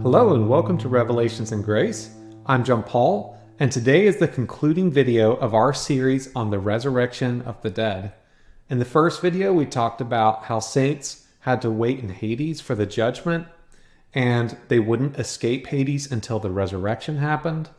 Hello and welcome to Revelations in Grace. I'm John Paul, and today is the concluding video of our series on the resurrection of the dead. In the first video, we talked about how saints had to wait in Hades for the judgment, and they wouldn't escape Hades until the resurrection happened.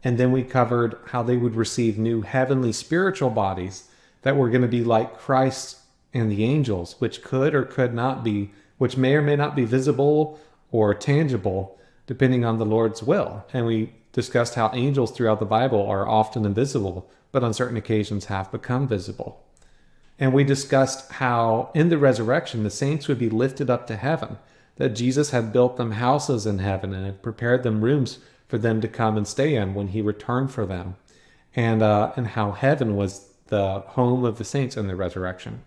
And then we covered how they would receive new heavenly spiritual bodies that were going to be like Christ and the angels, which could or could not be, which may or may not be visible or tangible, depending on the Lord's will. And we discussed how angels throughout the Bible are often invisible, but on certain occasions have become visible. And we discussed how in the resurrection, the saints would be lifted up to heaven, that Jesus had built them houses in heaven and had prepared them rooms for them to come and stay in when he returned for them, and how heaven was the home of the saints in the resurrection.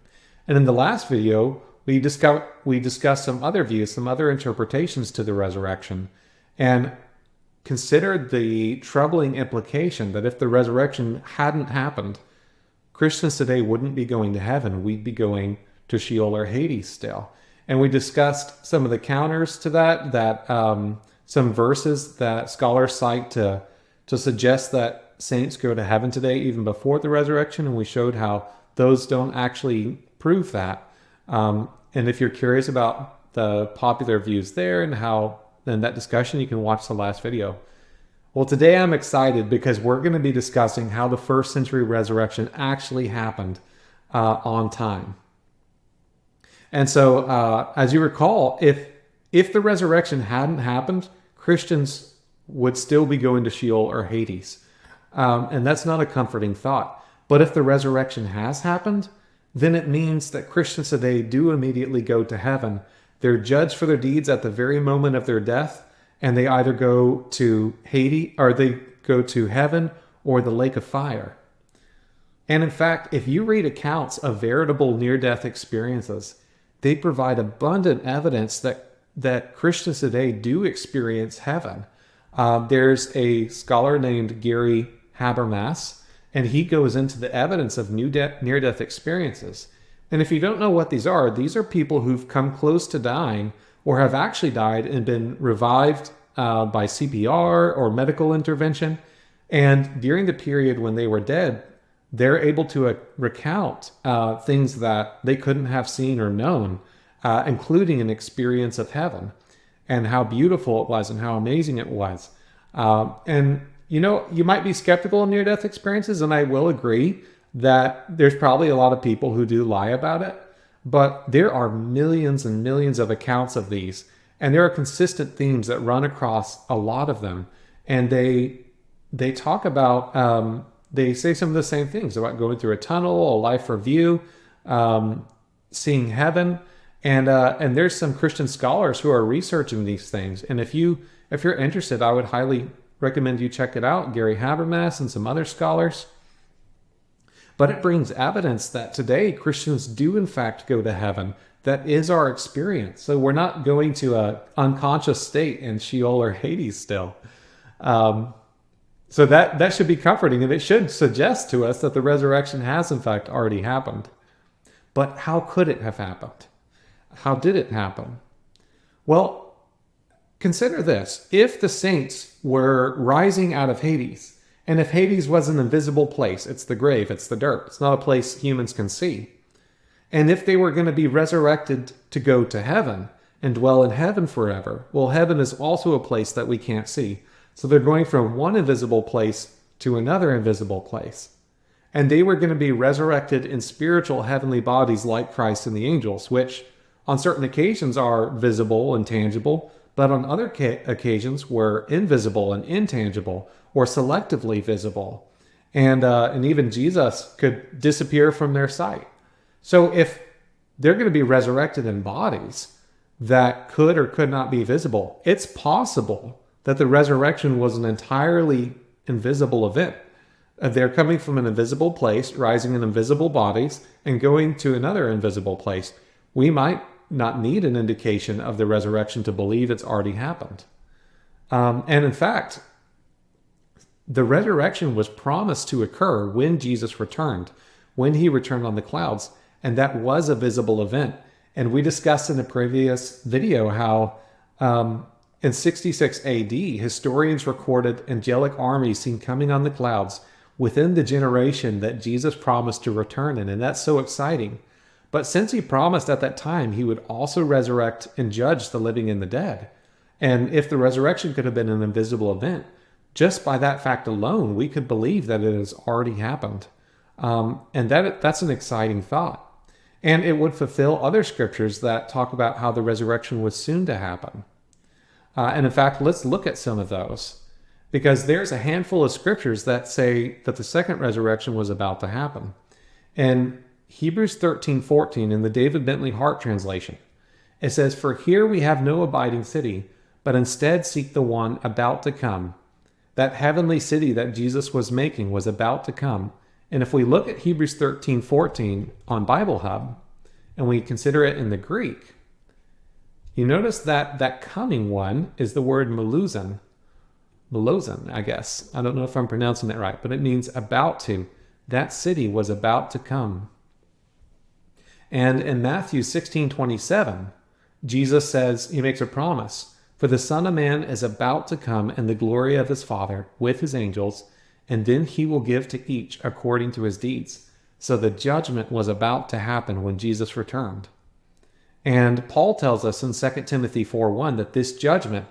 And in the last video, we discussed some other views, some other interpretations to the resurrection, and considered the troubling implication that if the resurrection hadn't happened, Christians today wouldn't be going to heaven. We'd be going to Sheol or Hades still. And we discussed some of the counters to that some verses that scholars cite to suggest that saints go to heaven today even before the resurrection, and we showed how those don't actually prove that. And if you're curious about the popular views there and how in that discussion, you can watch the last video. Well, today I'm excited because we're going to be discussing how the first century resurrection actually happened on time. And so, as you recall, if the resurrection hadn't happened, Christians would still be going to Sheol or Hades. And that's not a comforting thought. But if the resurrection has happened, then it means that Christians today do immediately go to heaven. They're judged for their deeds at the very moment of their death, and they either go to Hades, or they go to heaven, or the lake of fire. And in fact, if you read accounts of veritable near-death experiences, they provide abundant evidence that Christians today do experience heaven. There's a scholar named Gary Habermas, and he goes into the evidence of near-death experiences. And if you don't know what these are people who've come close to dying or have actually died and been revived by CPR or medical intervention. And during the period when they were dead, they're able to recount things that they couldn't have seen or known, including an experience of heaven and how beautiful it was and how amazing it was. And you know, you might be skeptical of near-death experiences, and I will agree that there's probably a lot of people who do lie about it, but there are millions and millions of accounts of these, and there are consistent themes that run across a lot of them, and they talk about, they say some of the same things about going through a tunnel, a life review, seeing heaven, and there's some Christian scholars who are researching these things, and if you're interested, I would highly recommend you check it out, Gary Habermas and some other scholars. But it brings evidence that today Christians do in fact go to heaven. That is our experience. So we're not going to an unconscious state in Sheol or Hades still. So that should be comforting, and it should suggest to us that the resurrection has in fact already happened. But how could it have happened? How did it happen? Well, consider this. If the saints were rising out of Hades, and if Hades was an invisible place, it's the grave, it's the dirt, it's not a place humans can see. And if they were going to be resurrected to go to heaven and dwell in heaven forever, well, heaven is also a place that we can't see. So they're going from one invisible place to another invisible place. And they were going to be resurrected in spiritual heavenly bodies like Christ and the angels, which on certain occasions are visible and tangible, but on other occasions were invisible and intangible, or selectively visible. And even Jesus could disappear from their sight. So if they're going to be resurrected in bodies that could or could not be visible, it's possible that the resurrection was an entirely invisible event. They're coming from an invisible place, rising in invisible bodies, and going to another invisible place. We might not need an indication of the resurrection to believe it's already happened. And in fact, the resurrection was promised to occur when Jesus returned, when he returned on the clouds, and that was a visible event. And we discussed in a previous video how In 66 AD, historians recorded angelic armies seen coming on the clouds within the generation that Jesus promised to return in, and that's so exciting. But since he promised at that time he would also resurrect and judge the living and the dead, and if the resurrection could have been an invisible event, just by that fact alone, we could believe that it has already happened. And that's an exciting thought. And it would fulfill other scriptures that talk about how the resurrection was soon to happen. And in fact, let's look at some of those, because there's a handful of scriptures that say that the second resurrection was about to happen. In Hebrews 13:14, in the David Bentley Hart translation, it says, "For here we have no abiding city, but instead seek the one about to come." That heavenly city that Jesus was making was about to come. And if we look at Hebrews 13:14 on Bible Hub, and we consider it in the Greek, you notice that that coming one is the word meluzin. Melozin, I guess. I don't know if I'm pronouncing that right, but it means about to. That city was about to come. And in Matthew 16:27, Jesus says, he makes a promise, "For the Son of Man is about to come in the glory of his Father with his angels, and then he will give to each according to his deeds." So the judgment was about to happen when Jesus returned. And Paul tells us in 2 Timothy 4:1 that this judgment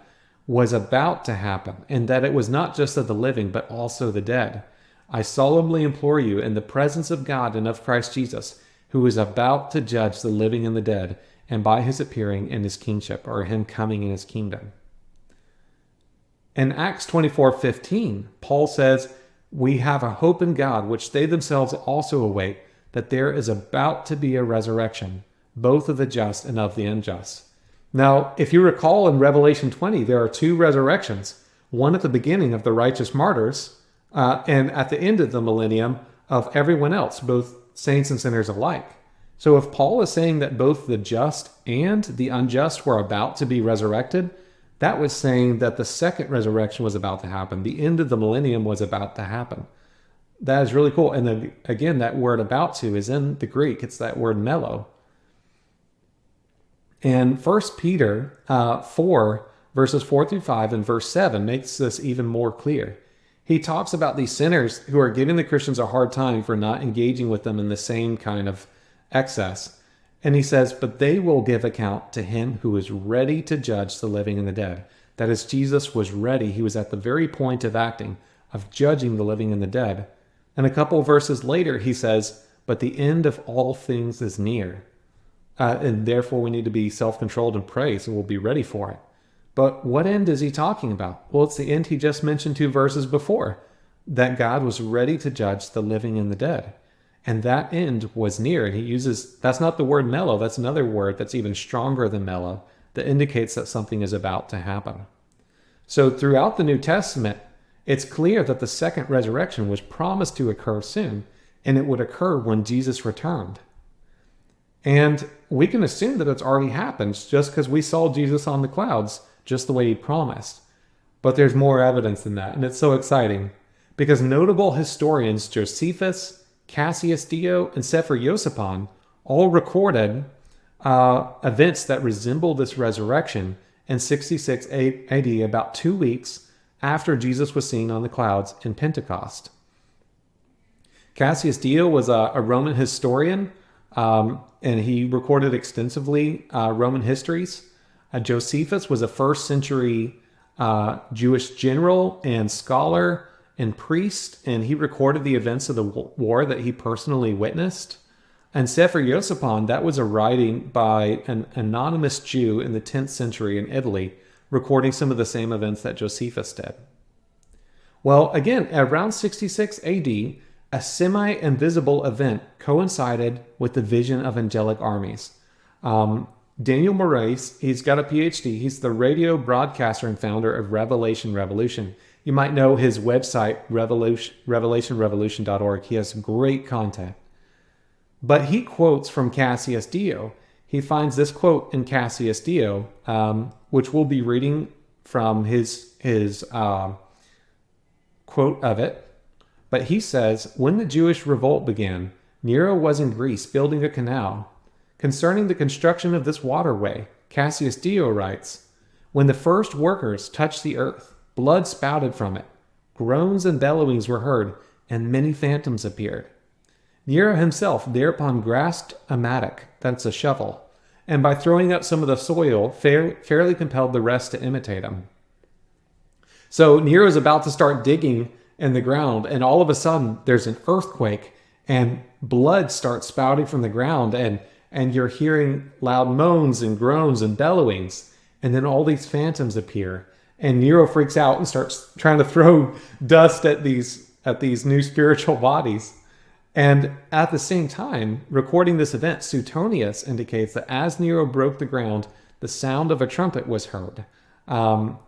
was about to happen, and that it was not just of the living, but also the dead. "I solemnly implore you in the presence of God and of Christ Jesus, who is about to judge the living and the dead, and by his appearing in his kingship," or him coming in his kingdom. In Acts 24:15, Paul says, "We have a hope in God, which they themselves also await, that there is about to be a resurrection, both of the just and of the unjust." Now, if you recall in Revelation 20, there are two resurrections, one at the beginning of the righteous martyrs, and at the end of the millennium of everyone else, both saints and sinners alike. So if Paul is saying that both the just and the unjust were about to be resurrected, that was saying that the second resurrection was about to happen. The end of the millennium was about to happen. That is really cool. And then again, that word "about to" is in the Greek. It's that word melo. And 1 Peter 4, verses 4 through 5 and verse 7 makes this even more clear. He talks about these sinners who are giving the Christians a hard time for not engaging with them in the same kind of excess. And he says, "But they will give account to him who is ready to judge the living and the dead." That is, Jesus was ready. He was at the very point of acting, of judging the living and the dead. And a couple of verses later, he says, "But the end of all things is near." And therefore we need to be self-controlled and pray, so we'll be ready for it. But what end is he talking about? Well, it's the end he just mentioned 2 verses before, that God was ready to judge the living and the dead. And that end was near. And he uses, that's not the word mellow, that's another word that's even stronger than mellow, that indicates that something is about to happen. So throughout the New Testament, it's clear that the second resurrection was promised to occur soon, and it would occur when Jesus returned. And we can assume that it's already happened just because we saw Jesus on the clouds, just the way he promised. But there's more evidence than that, and it's so exciting because notable historians Josephus, Cassius Dio, and Sefer Yosipon all recorded events that resemble this resurrection in 66 AD, about 2 weeks after Jesus was seen on the clouds in Pentecost. Cassius Dio was a Roman historian, and he recorded extensively Roman histories. Josephus was a first century Jewish general and scholar and priest, and he recorded the events of the war that he personally witnessed. And Sefer Yosipon, that was a writing by an anonymous Jew in the 10th century in Italy, recording some of the same events that Josephus did. Well, again, around 66 AD, a semi-invisible event coincided with the vision of angelic armies. Daniel Moraes, he's got a PhD. He's the radio broadcaster and founder of Revelation Revolution. You might know his website, revelationrevolution.org. He has great content. But he quotes from Cassius Dio. He finds this quote in Cassius Dio, which we'll be reading from his quote of it. But he says, "When the Jewish revolt began, Nero was in Greece building a canal. Concerning the construction of this waterway, Cassius Dio writes, When the first workers touched the earth, blood spouted from it. Groans and bellowings were heard, and many phantoms appeared. Nero himself thereupon grasped a mattock, that's a shovel, and by throwing up some of the soil, fairly compelled the rest to imitate him. So Nero is about to start digging in the ground, and all of a sudden there's an earthquake, and blood starts spouting from the ground, and you're hearing loud moans and groans and bellowings, and then all these phantoms appear, and Nero freaks out and starts trying to throw dust at these new spiritual bodies. And at the same time, recording this event, Suetonius indicates that as Nero broke the ground, the sound of a trumpet was heard. And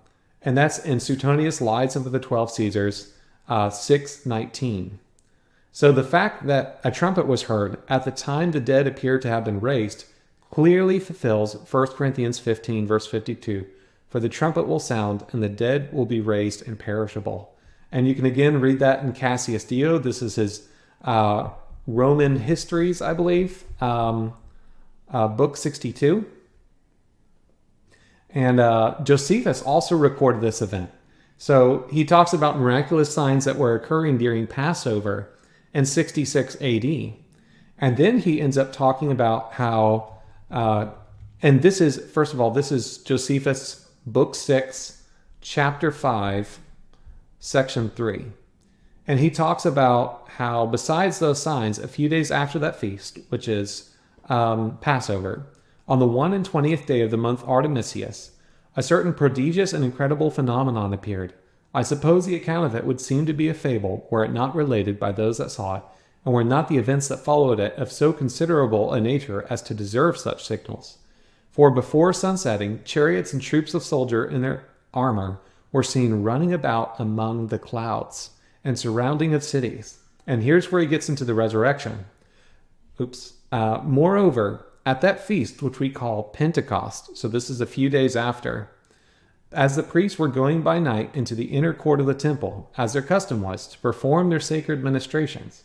that's in Suetonius' Lives of the 12 Caesars, 6:19. So the fact that a trumpet was heard at the time the dead appear to have been raised clearly fulfills 1 Corinthians 15, verse 52. For the trumpet will sound, and the dead will be raised imperishable. And you can again read that in Cassius Dio. This is his Roman Histories, I believe, book 62. And Josephus also recorded this event. So he talks about miraculous signs that were occurring during Passover in 66 AD. And then he ends up talking about how, and this is, first of all, this is Josephus, book 6, chapter 5, section 3. And he talks about how besides those signs, a few days after that feast, which is Passover, on the 1 and 20th day of the month Artemisius, a certain prodigious and incredible phenomenon appeared. I suppose the account of it would seem to be a fable, were it not related by those that saw it, and were not the events that followed it of so considerable a nature as to deserve such signals. For before sunsetting, chariots and troops of soldiers in their armor were seen running about among the clouds and surrounding of cities. And here's where he gets into the resurrection. Moreover, at that feast, which we call Pentecost, so this is a few days after, as the priests were going by night into the inner court of the temple, as their custom was, to perform their sacred ministrations,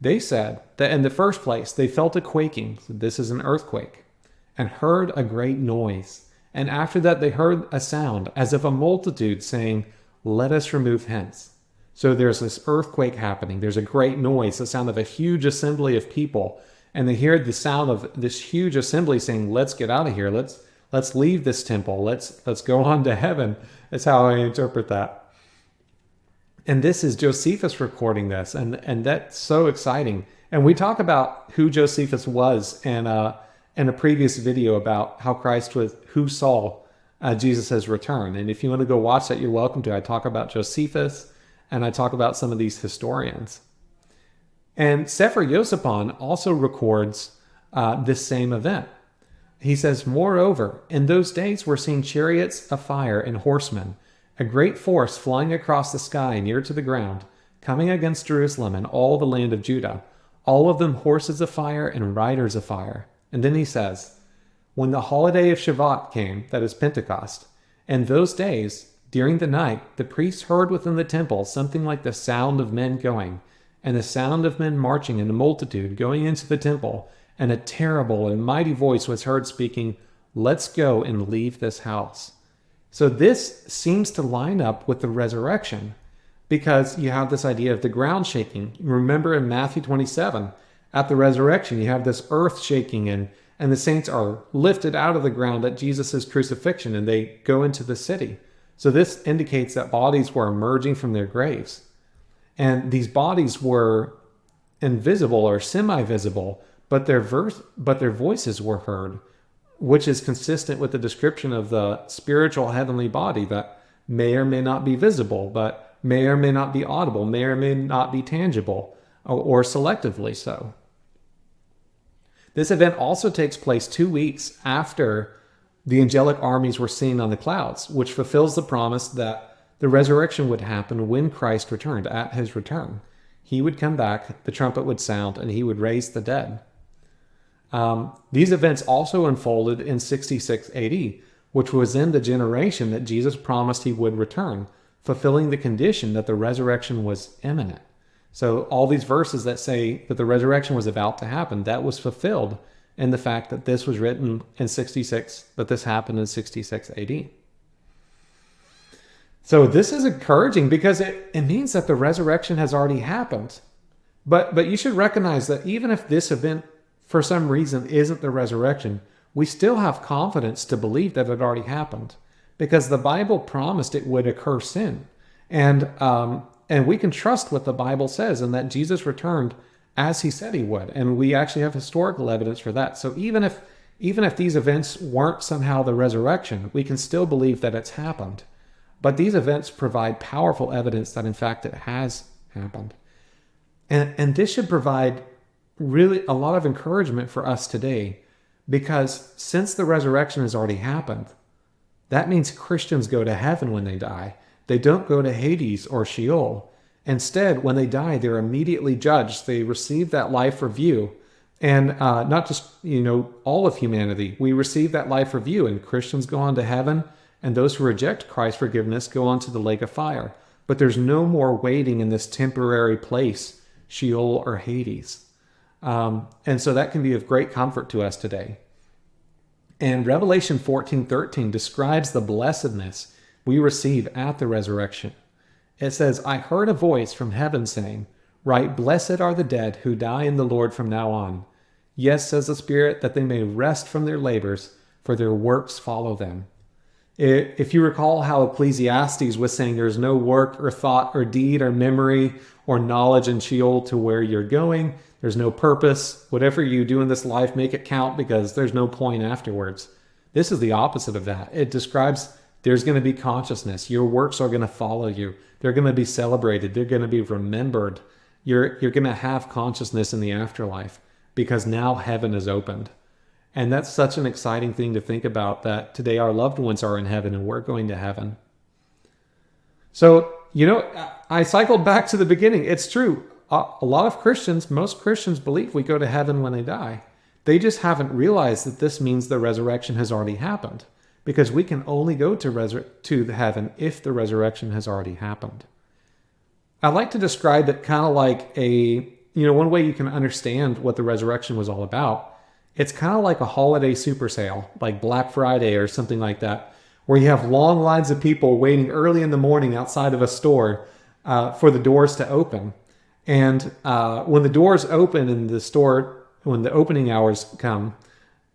they said that in the first place they felt a quaking, so this is an earthquake, and heard a great noise. And after that they heard a sound as of a multitude saying, "Let us remove hence." So there's this earthquake happening. There's a great noise, the sound of a huge assembly of people. And they hear the sound of this huge assembly saying, "Let's get out of here. Let's leave this temple. Let's go on to heaven." That's how I interpret that. And this is Josephus recording this, and that's so exciting. And we talk about who Josephus was in a previous video about how Christ was, who saw Jesus' return. And if you want to go watch that, you're welcome to. I talk about Josephus, and I talk about some of these historians. And Sefer Yosipon also records this same event. He says, "Moreover, in those days were seen chariots of fire and horsemen, a great force flying across the sky near to the ground, coming against Jerusalem and all the land of Judah, all of them horses of fire and riders of fire." And then he says, "When the holiday of Shavuot came, that is Pentecost, in those days, during the night, the priests heard within the temple something like the sound of men going, and the sound of men marching in a multitude going into the temple, and a terrible and mighty voice was heard speaking, 'Let's go and leave this house.'" So this seems to line up with the resurrection, because you have this idea of the ground shaking. Remember in Matthew 27, at the resurrection, you have this earth shaking, and the saints are lifted out of the ground at Jesus' crucifixion, and they go into the city. So this indicates that bodies were emerging from their graves. And these bodies were invisible or semi-visible, but their voices were heard, which is consistent with the description of the spiritual heavenly body that may or may not be visible, but may or may not be audible, may or may not be tangible, or selectively so. This event also takes place 2 weeks after the angelic armies were seen on the clouds, which fulfills the promise that the resurrection would happen when Christ returned. At his return, he would come back, the trumpet would sound, and he would raise the dead. These events also unfolded in 66 AD, which was in the generation that Jesus promised he would return, fulfilling the condition that the resurrection was imminent. So all these verses that say that the resurrection was about to happen, that was fulfilled in the fact that this was written in 66, that this happened in 66 AD. So this is encouraging because it means that the resurrection has already happened. But you should recognize that even if this event for some reason isn't the resurrection, we still have confidence to believe that it already happened, because the Bible promised it would occur soon. And we can trust what the Bible says, and that Jesus returned as he said he would. And we actually have historical evidence for that. So even if these events weren't somehow the resurrection, we can still believe that it's happened. But these events provide powerful evidence that in fact it has happened. And this should provide really a lot of encouragement for us today, because since the resurrection has already happened, that means Christians go to heaven when they die. They don't go to Hades or Sheol. Instead, when they die, they're immediately judged. They receive that life review. And not just, all of humanity. We receive that life review, and Christians go on to heaven, and those who reject Christ's forgiveness go on to the lake of fire. But there's no more waiting in this temporary place, Sheol or Hades. And so that can be of great comfort to us today. And Revelation 14:13 describes the blessedness we receive at the resurrection. It says, "I heard a voice from heaven saying, 'Right, blessed are the dead who die in the Lord from now on. Yes, says the Spirit, that they may rest from their labors, for their works follow them.'" If you recall how Ecclesiastes was saying there's no work or thought or deed or memory or knowledge in Sheol to where you're going, there's no purpose. Whatever you do in this life, make it count, because there's no point afterwards. This is the opposite of that. It describes there's going to be consciousness. Your works are going to follow you. They're going to be celebrated. They're going to be remembered. You're going to have consciousness in the afterlife, because now heaven is opened. And that's such an exciting thing to think about, that today our loved ones are in heaven and we're going to heaven. So, I cycled back to the beginning. It's true. A lot of Christians, most Christians believe we go to heaven when they die. They just haven't realized that this means the resurrection has already happened, because we can only go to heaven if the resurrection has already happened. I like to describe it kind of like one way you can understand what the resurrection was all about. It's kind of like a holiday super sale, like Black Friday or something like that, where you have long lines of people waiting early in the morning outside of a store for the doors to open. And when the doors open in the store, when the opening hours come,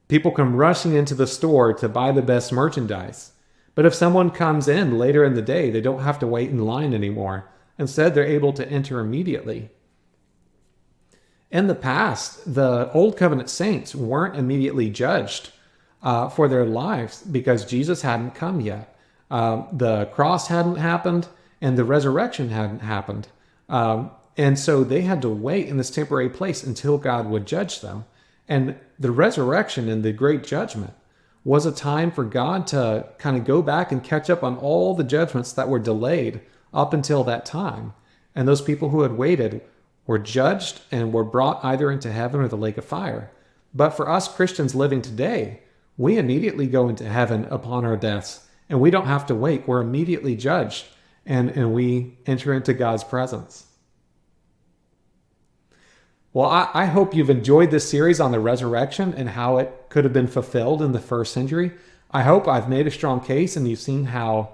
people come rushing into the store to buy the best merchandise. But if someone comes in later in the day, they don't have to wait in line anymore. Instead, they're able to enter immediately. In the past, the Old Covenant saints weren't immediately judged for their lives because Jesus hadn't come yet. The cross hadn't happened and the resurrection hadn't happened. And so they had to wait in this temporary place until God would judge them. And the resurrection and the great judgment was a time for God to kind of go back and catch up on all the judgments that were delayed up until that time. And those people who had waited were judged and were brought either into heaven or the lake of fire. But for us Christians living today, we immediately go into heaven upon our deaths, and we don't have to wait. We're immediately judged, and we enter into God's presence. Well, I hope you've enjoyed this series on the resurrection and how it could have been fulfilled in the first century. I hope I've made a strong case and you've seen how,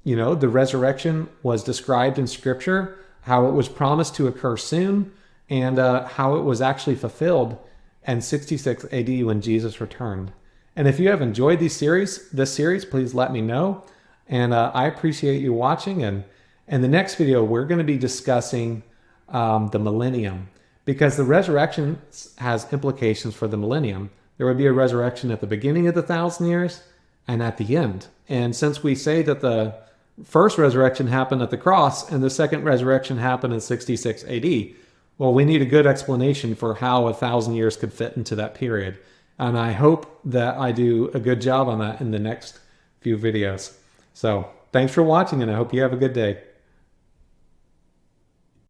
the resurrection was described in Scripture, how it was promised to occur soon, and how it was actually fulfilled in 66 AD when Jesus returned. And if you have enjoyed this series, please let me know. And I appreciate you watching. And in the next video, we're going to be discussing the millennium, because the resurrection has implications for the millennium. There would be a resurrection at the beginning of the 1,000 years and at the end. And since we say that the first resurrection happened at the cross and the second resurrection happened in 66 AD, well, we need a good explanation for how 1,000 years could fit into that period. And I hope that I do a good job on that in the next few videos. So thanks for watching, and I hope you have a good day.